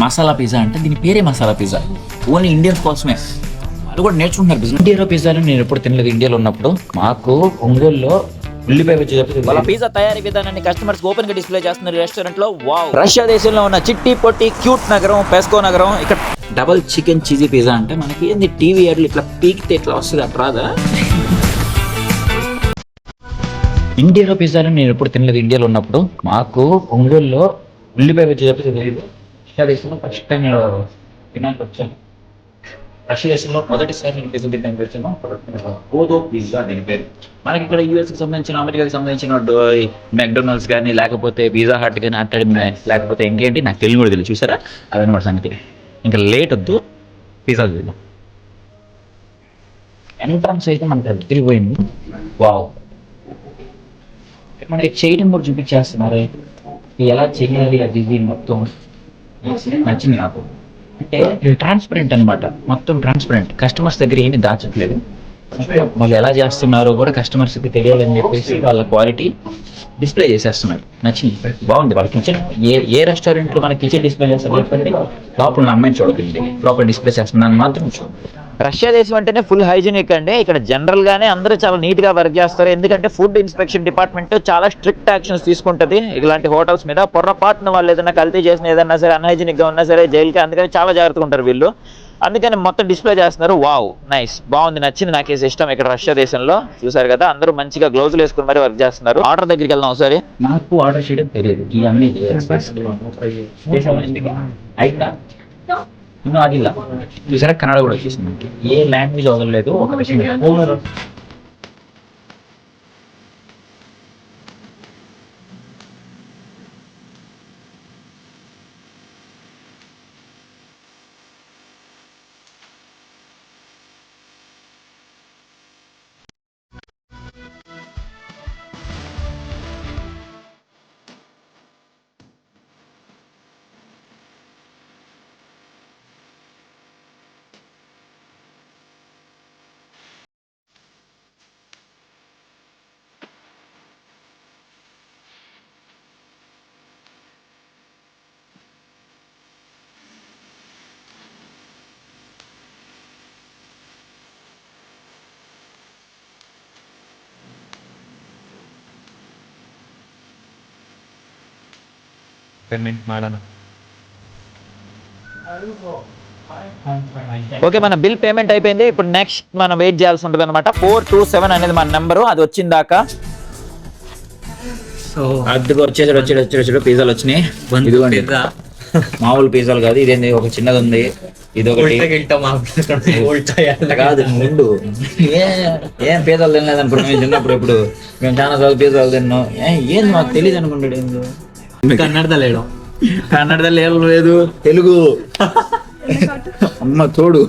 Masala pizza అంటే దీని పేరే మసాలా పిజ్జా. ఓన్లీ ఇండియన్ కోసమే, వాళ్ళు కూడా నేర్చుకుంటున్నారు బిజినెస్. ఇండియాలో పిజ్జాని నేను ఎప్పుడు తినలేదు. ఇండియాలో ఉన్నప్పుడు మాకు ఒంగోలులో ఉల్లిపాయ వచ్చి వాళ్ళ పిజ్జా తయారీ విధానాన్ని కస్టమర్స్ ఓపెన్ గా డిస్ప్లే చేస్తున్నారు రెస్టారెంట్ లో. వావ్. రష్యా దేశంలో ఉన్న చిట్టి పొట్టి క్యూట్ నగరం పెస్కో నగరం. ఇక్కడ డబల్ చికెన్ చీజీ పిజ్జా అంటే మనకి ఏంది టీవీ యాడ్లు ఇట్లా పీకితే ఇట్లా వస్తుంది అట్రాదా. ఇండియాలో పిజ్జాని నేను ఎప్పుడు తినలేదు. ఇండియాలో ఉన్నప్పుడు మాకు ఒంగోలులో ఉల్లిపాయ వచ్చి తెలియదు. రష్యా దేశంలో ఫస్ట్ టైం నేను తినడానికి వచ్చాను. రష్యా దేశంలో మొదటిసారి నేను పిజ్జా తినడానికి వచ్చాను. గోదో పిజ్జా దీని పేరు. మనకి ఇక్కడ యూఎస్కి సంబంధించిన అమెరికాకి సంబంధించిన మెక్డొనాల్డ్స్ కానీ లేకపోతే పిజ్జా హట్ కానీ అట్టడి లేకపోతే ఇంకేంటి నాకు తెలియదు కూడా తెలియదు. చూసారా అదనమాట సంగతి. ఇంకా లేట్ వద్దు, పిజ్జా చూద్దాం. ఎంట్రన్స్ అయితే మనకి తిరిగిపోయింది. వావ్. మనకి చేయడం కూడా చూపించేస్తున్నారు, ఎలా చేయాలి అది ఇది మొత్తం నచ్చింది నాకు. అంటే ట్రాన్స్పరెంట్ అనమాట, మొత్తం ట్రాన్స్పరెంట్. కస్టమర్స్ దగ్గర ఏమి దాచట్లేదు. వాళ్ళు ఎలా చేస్తున్నారో కూడా కస్టమర్స్కి తెలియాలని చెప్పేసి వాళ్ళ క్వాలిటీ డిస్ప్లే చేసేస్తున్నారు. నచ్చింది, బాగుంది. వాళ్ళ కిచెన్ ఏ రెస్టారెంట్లో మన కిచెన్ డిస్ప్లే చేస్తారు చెప్పండి. లోపల అమ్మాయిని చూడకండి, లోపల డిస్ప్లే చేస్తున్నాను మాత్రం చూడండి. రష్యా దేశం అంటేనే ఫుల్ హైజీనిక్ అండి. ఇక్కడ జనరల్ గానే అందరూ చాలా నీట్ గా వర్క్ చేస్తారు. ఎందుకంటే ఫుడ్ ఇన్స్పెక్షన్ డిపార్ట్మెంట్ చాలా స్ట్రిక్ట్ యాక్షన్స్ తీసుకుంటది ఇలాంటి హోటల్స్ మీద. పొర్రపాటున వాళ్ళు ఏదైనా కల్తీ చేసిన ఏదన్నా సరే అన్హైజీనిక్ గా ఉన్నా సరే జైలుకి. అందుకని చాలా జాగ్రత్తగా ఉంటారు వీళ్ళు. అందుకని మొత్తం డిస్ప్లే చేస్తున్నారు. వావ్, నైస్, బాగుంది, నచ్చింది నాకు ఈ సిస్టమ్. ఇక్కడ రష్యా దేశంలో చూసారు కదా, అందరూ మంచిగా గ్లౌజులు వేసుకుని మరి వర్క్ చేస్తున్నారు. ఆర్డర్ దగ్గరికి వెళ్దాం ఒకసారి. నాకు ఆర్డర్ చేయడం తెలియదు. ఇవన్నీ ಇನ್ನೂ ಆಗಿಲ್ಲ. చూసారా కన్నడ కూడా వచ్చేసింది. ఏ లాంగ్వేజ్ వదలలేదు. ఒక విషయం ಪೇಮೆಂಟ್ ಮಾಡೋಣ. ఓకే, మన బిల్ పేమెంట్ అయిపోయింది. ఇప్పుడు నెక్స్ట్ మనం వెయిట్ చేయాల్సి ఉంటుంది అనమాట. 427 అనేది మన నెంబరు. అది వచ్చిందాకా అద్దెకు వచ్చేసాడు. పిజ్జాలు వచ్చినాయి. ఇదిగోండి, మామూలు పిజ్జాలు కాదు. ఇదేంది ఒక చిన్నది ఉంది, ఇది ఒకటి కాదు. ముందు ఏం పిజ్జాలు తినలేదు అనుకున్నాం మేము చిన్నప్పుడు. ఇప్పుడు మేము చాలా సార్లు పిజ్జాలు తిన్నాం. ఏంది మాకు తెలియదు అనుకుంటాడు. కన్నడలో లేదు, తెలుగు. అమ్మ తోడు.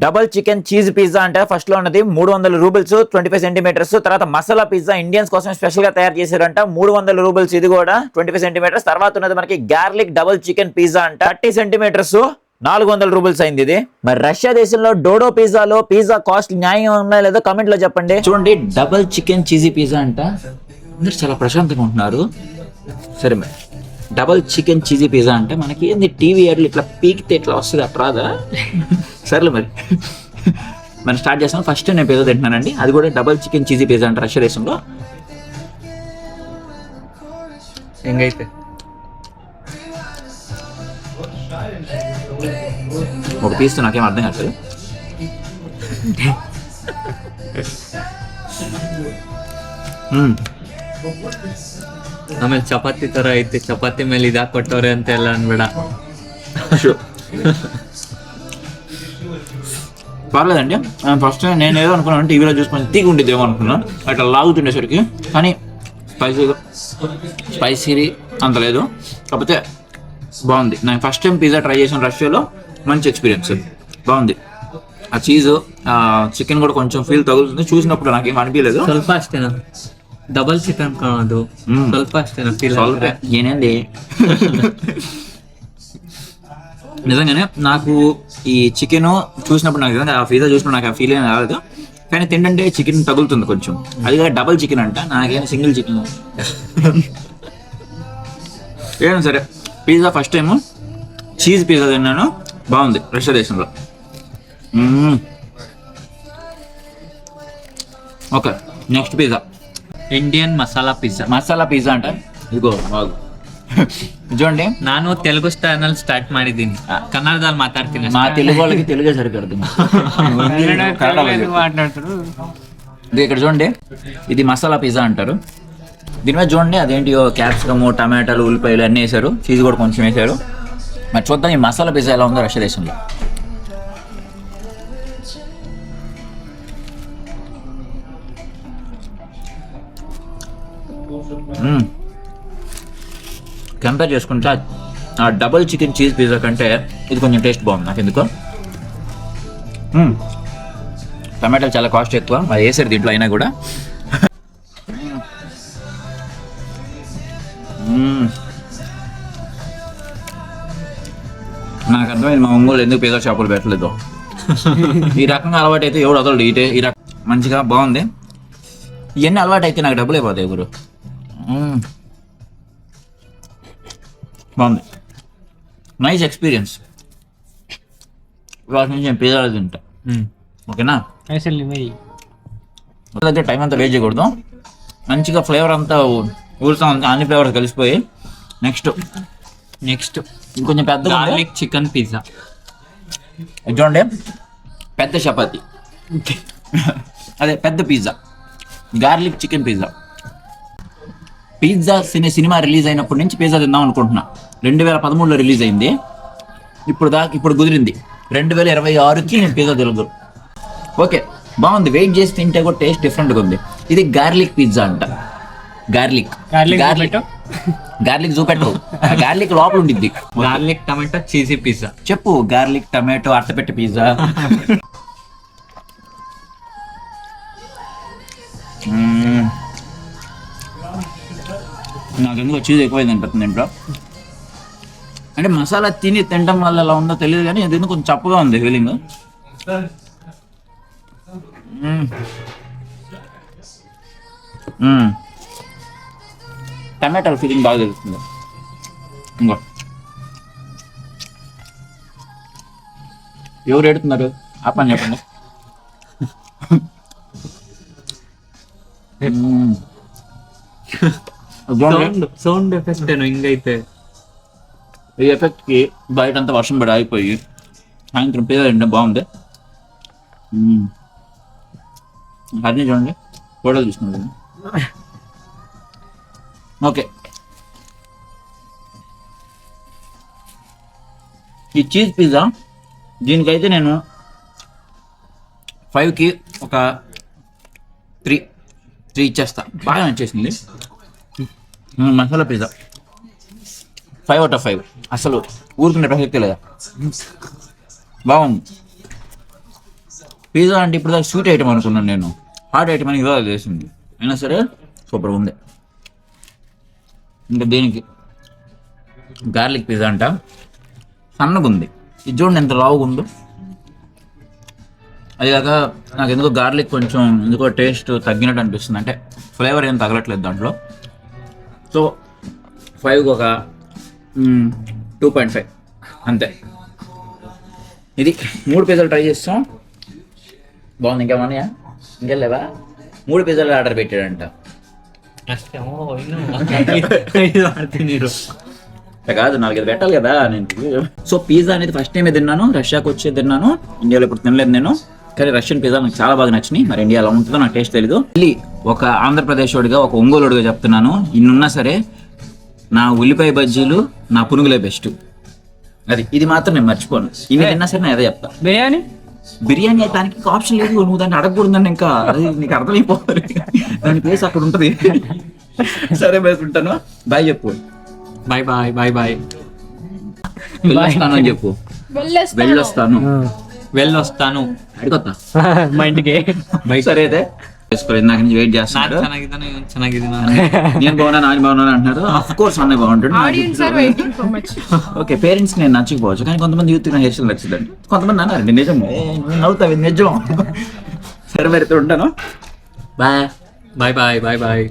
డబల్ చికెన్ చీజ్ పిజ్జా అంటే ఫస్ట్ లో ఉన్నది 300 రూబుల్స్ 25 సెంటీమీటర్స్. తర్వాత మసాలా పిజ్జా ఇండియన్స్ కోసం స్పెషల్ గా తయారు చేశారంట, 300 రూబుల్స్. ఇది కూడా 25 సెంటీమీటర్స్. తర్వాత ఉన్నది మనకి గార్లిక్ డబల్ చికెన్ పిజ్జా అంట, 30 సెంటీమీటర్స్, 400 రూబుల్స్ అయింది ఇది. మరి రష్యా దేశంలో డోడో పిజ్జాలో పిజ్జా కాస్ట్ న్యాయం ఉందా లేదో కమెంట్ లో చెప్పండి. చూడండి, డబల్ చికెన్ చీజీ పిజ్జా అంట. అందరు చాలా ప్రశాంతంగా ఉంటున్నారు. సరే, మరి డబల్ చికెన్ చీజీ పిజ్జా అంటే మనకి ఏంది టీవీ యాడ్లు ఇట్లా పీకితే ఇట్లా వస్తుంది అట్రాదా. సర్లే మరి స్టార్ట్ చేస్తాను. ఫస్ట్ నేను పిజ్జా తింటున్నానండి. అది కూడా డబల్ చికెన్ చీజీ పిజ్జా అంటే రష్యా దేశంలో. ಹೆಂಗೈತೆ? ఒక పీస్ నాకేం అర్థం కాదు. ಆಮೇಲೆ ಚಪಾತಿ ತರ ಐತೆ, ಚಪಾತಿ ಮೇಲೆ ಇದು ಹಾಕೊಟ್ಟವ್ರೆ ಅಂತ ಎಲ್ಲ ಅನ್ಬೇಡ. పర్లేదండి. ఫస్ట్ నేను ఏదో అనుకున్నాను, టీవీలో చూసుకొని తీగి ఉండేదేమో అనుకున్నాను. అట్లా లాగుతుండేసరికి. కానీ స్పైసీ అంత లేదు. కాకపోతే బాగుంది. నేను ఫస్ట్ టైం పిజ్జా ట్రై చేసాను రష్యాలో. మంచి ఎక్స్పీరియన్స్, బాగుంది. ఆ చీజ్, చికెన్ కూడా కొంచెం ఫీల్ తగులుతుంది. చూసినప్పుడు నాకేం అనిపించలేదు. ಸ್ವಲ್ಪ ಅಷ್ಟೇನಾ? ಡಬಲ್ ಚಿಕನ್ ಕಾಣೋದು ಸ್ವಲ್ಪ ಅಷ್ಟೇನಾ ಫೀಲ್? ಸ್ವಲ್ಪ ఏనేంది. నిజంగానే నాకు ఈ చికెన్ చూసినప్పుడు నాకు ఆ పిజ్జా చూసినప్పుడు నాకు ఆ ఫీల్ ఏం రాలేదు. కానీ తింటే చికెన్ తగులుతుంది కొంచెం. అది కూడా డబల్ చికెన్ అంట, నాకేం సింగిల్ చికెన్. ఏం సరే, pizza first time cheese pizza తిన్నాను, బాగుంది రష్యా దేశంలో. Okay, next pizza. Indian masala pizza. Masala pizza అంటే ఇదిగో బాగు చూడండి. ನಾನು ತೆಲುಗು ಚಾನಲ್ ಸ್ಟಾರ್ಟ್ ಮಾಡಿದ್ದೀನಿ, ಕನ್ನಡದಲ್ಲಿ ಮಾತಾಡ್ತೀನಿ మా ಅಷ್ಟೇ. తెలుగు వాళ్ళకి తెలుగే సరికడదు. మాట్లాడుతారు. ఇది ఇక్కడ చూడండి, ఇది మసాలా పిజ్జా అంటారు. దీని మీద చూడండి అదేంటి క్యాప్సికమ్, టమాటాలు, ఉల్లిపాయలు అన్నీ వేశారు, చీజ్ కూడా కొంచెం వేశారు. మరి చూద్దాం ఈ మసాలా పిజ్జా ఎలా ఉందో రష్యా దేశంలో. కంపేర్ చేసుకుంటే ఆ డబుల్ చికెన్ చీజ్ పిజ్జా కంటే ఇది కొంచెం టేస్ట్ బాగుంది నాకు ఎందుకో. టమాటాలు చాలా కాస్ట్ ఎక్కువ, అది వేసారు దీంట్లో అయినా కూడా. నాకు అర్థమైంది మా ఒంగోలు ఎందుకు పిజ్జా షాపులు పెట్టలేదు. ఈ రకంగా అలవాటు అయితే ఎవడు వదలడు. ఈ రకం మంచిగా బాగుంది. ఇవన్నీ అలవాటు అయితే నాకు డబ్బులు అయిపోతాయి గురు. బాగుంది, నైస్ ఎక్స్పీరియన్స్. వాటి నుంచి నేను పిజ్జాలు తింటా. ఓకేనా, దగ్గర టైం అంతా వేస్ట్ చేయకూడదు. మంచిగా ఫ్లేవర్ అంతా ఊరుతా ఉంది, అన్ని ఫ్లేవర్స్ కలిసిపోయి. నెక్స్ట్ ఇంకొంచెం పెద్ద గార్లిక్ చికెన్ పిజ్జా. చూడండి, పెద్ద చపాతి, అదే పెద్ద pizza, garlic chicken pizza. Pizza cinema release అయినప్పటి నుంచి పిజ్జా తిందాం అనుకుంటున్నా. 2013లో రిలీజ్ అయింది, ఇప్పుడు కుదిరింది 2026కి నేను పిజ్జా తెలుగు. ఓకే, బాగుంది. వెయిట్ చేసి తింటే కూడా టేస్ట్ డిఫరెంట్గా ఉంది. ఇది గార్లిక్ పిజ్జా అంట. గార్లిక్ చూపెట్టు, గార్లిక్ లోపల ఉండిద్ది. Garlic tomato cheesy pizza. చెప్పు, గార్లిక్ టమాటో అట్టపెట్ట పిజ్జా. నాకు ఎందుకో చీజ్ ఎక్కువైంది అనిపిస్తుంది ఇంట్లో. అంటే మసాలా తినడం వల్ల ఎలా ఉందో తెలియదు కానీ అది కొంచెం చప్పగా ఉంది ఫీలింగ్. టమాటాల ఫీలింగ్ బాగా తెలుస్తుంది. ఇంకో ఎవరు ఎడుతున్నారు ఆ పని చెప్పండి. సౌండ్ ఎఫెక్ట్ ఇంకైతే ఈ ఎఫెక్ట్కి బయట అంతా వర్షం పడి ఆగిపోయి సాయంత్రం పిజ్జా తింటే బాగుంది. అన్నీ చూడండి, ఫోటోలు తీసుకున్నాను. ఓకే, ఈ చీజ్ పిజ్జా దీనికైతే నేను 5కి ఒక 3 ఇచ్చేస్తా. బాగా నచ్చేసింది. Masala pizza 5 out of 5. అసలు ఊరుకునే ప్రసక్తి లేదా, బాగుంది. పిజ్జా అంటే ఇప్పుడు దాకా స్వీట్ ఐటమ్ అనుకున్నాను నేను, హాట్ ఐటమ్ అని ఇవాళ చేసింది. అయినా సరే సూపర్ ఉంది. ఇంకా దేనికి గార్లిక్ పిజ్జా అంట, సన్నగా ఉంది. ఇది చూడండి ఎంత లావుగా ఉందో. అది కాక నాకు ఎందుకో గార్లిక్ కొంచెం ఎందుకో టేస్ట్ తగ్గినట్టు అనిపిస్తుంది, అంటే ఫ్లేవర్ ఏం తగలట్లేదు దాంట్లో. సో 5కి ఒక 2.5 అంతే. ఇది 3 పిజ్జాలు ట్రై చేస్తాం, బాగుంది. ఇంకేమన్నా ఇంకెళ్ళలేవా? 3 పిజ్జాలు ఆర్డర్ పెట్టాడంట. కాదు, 4 పెట్టాలి కదా నేను. సో పిజ్జా అనేది ఫస్ట్ టైమే తిన్నాను, రష్యాకి వచ్చి తిన్నాను. ఇండియాలో ఇప్పుడు తినలేదు నేను, కానీ రష్యన్ పిజ్జా నాకు చాలా బాగా నచ్చినాయి. మరి ఇండియాలో ఉంటుందో నాకు టేస్ట్ తెలీదు. మళ్ళీ ఒక ఆంధ్రప్రదేశ్ వాడిగా, ఒక ఒంగోలుడిగా చెప్తున్నాను, ఇన్నున్నా సరే నా ఉల్లిపాయ బజ్జీలు, నా పునుగులే బెస్ట్. ఇది మాత్రం నేను మర్చిపోను. ఇవి తిన్నా సరే నేను అదే చెప్తా. బిర్యానీ దానికి ఆప్షన్ లేదు, నువ్వు దాన్ని అడగకూడదండి. ఇంకా అది నీకు అర్థమైపోవాలి, దాని ప్లేస్ అక్కడ ఉంటుంది. సరే బయట ఉంటాను, బాయ్ చెప్పు. Bye bye bye bye. వెళ్ళొస్తాను అని చెప్పు. వెళ్ళొస్తాను అడిగొత్తా మా ఇంటికి. సరే అయితే నాకు నుంచి వెయిట్ చేస్తాను. నేను బాగున్నా, నాని బాగున్నాను అంటున్నారు. ఆఫ్ కోర్స్ అన్నయ్య బాగుంటాడు. ఓకే, పేరెంట్స్ నేను నచ్చకపోవచ్చు, కానీ కొంతమంది యూత్ నా హెయిర్ స్టైల్ నచ్చిందండి. కొంతమంది అన్నారు నిజం, నవ్వుతావు నిజం. సరే మరి ఉంటాను. Bye bye bye bye bye.